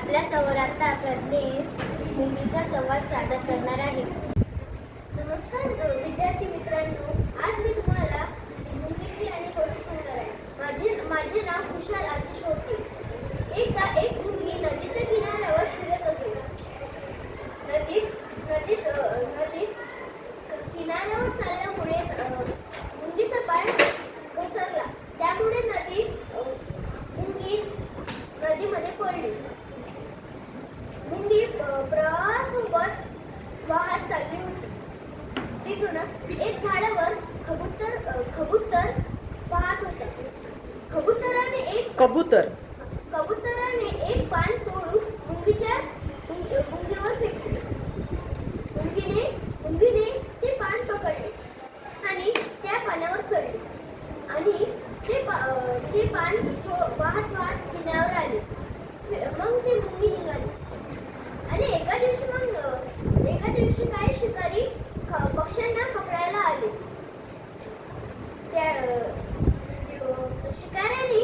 आपल्या समोर आता प्रज्ञेश मुंगीचा संवाद सादर करणार आहे. नमस्कार विद्यार्थी मित्रांनो, आज मी तुम्हाला मुंगीची आणि गोष्ट सांगणार आहे. माझे नाव कुशाल आतिश होते. एकदा एक मुंगी नदीच्या किनाऱ्यावर फिरत असे. नदीत किनाऱ्यावर चालल्यामुळे मुंगीचा पाय घसरला. त्यामुळे मुंगी नदीमध्ये पडली. मुंगी प्रवाहासोबत वाहत चालली होती. तिथूनच एक झाडावर कबूतर पाहत होता. कबुतराने एक पान तोडून मुंगीवर फेकले. मुंगीने ते पान पकडले आणि त्या पानावर चढले आणि ते पान वाहत किनाऱ्यावर आले. मग ती मुंगी निघाली. आणि एका दिवशी काही शिकारी पक्ष्यांना पकडायला आले. त्या शिकाऱ्याने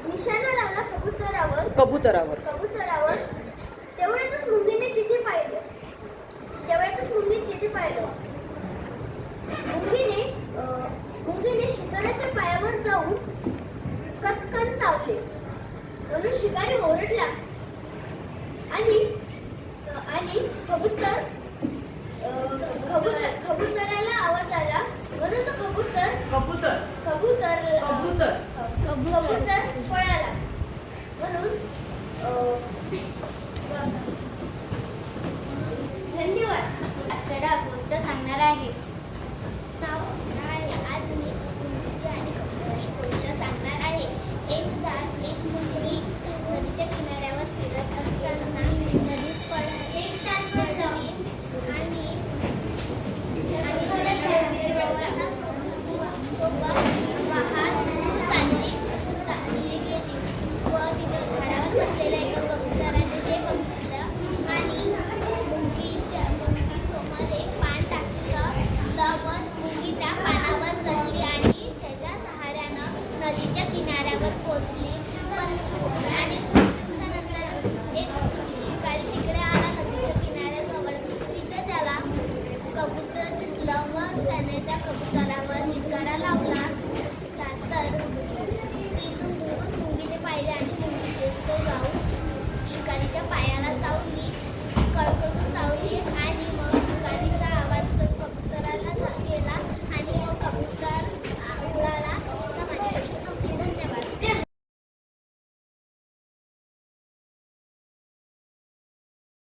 निशाणा लावला कबुतरावर. तेवढ्यातच मुंगीने तिथे पाहिलं. मुंगीने शिकाऱ्याच्या पायावर जाऊन कचकन चावले. म्हणून शिकारी ओरडला आणि कबुतराला आवाज आला. म्हणून तो कबूतर पळाला. म्हणून धन्यवाद. अक्षरा गोष्ट सांगणार आहे. नाव अक्षरा आहे. आज मी मुंगीची आणि कबुतराची गोष्ट सांगणार आहे. एकदा एक मुंगी नदीच्या किनाऱ्यावर फिरत असताना नदीत पडली आणि प्रवाहासोबत वाहत चालली गेली व तिथे झाडावर बसलेल्या एका कबुतराने ते बघितलं आणि मुंगीसमोर एक पान टाकलं व मुंगी त्या पानावर चढली आणि त्याच्या सहाऱ्यानं नदीच्या किनाऱ्यावर पोहोचली. आणि खूप दिवसानंतर एक शिकारी तिकडे आला नदीच्या किनाऱ्याजवळ. तिथे त्याला कबूतर दिसलं व त्याने त्या कबुतरावर शिकारा लावला. तर तिथून दुरून मुंगीने पाहिले आणि मुंगी तिथे जाऊन शिकारीच्या पायाला चावली, कडकडून चावली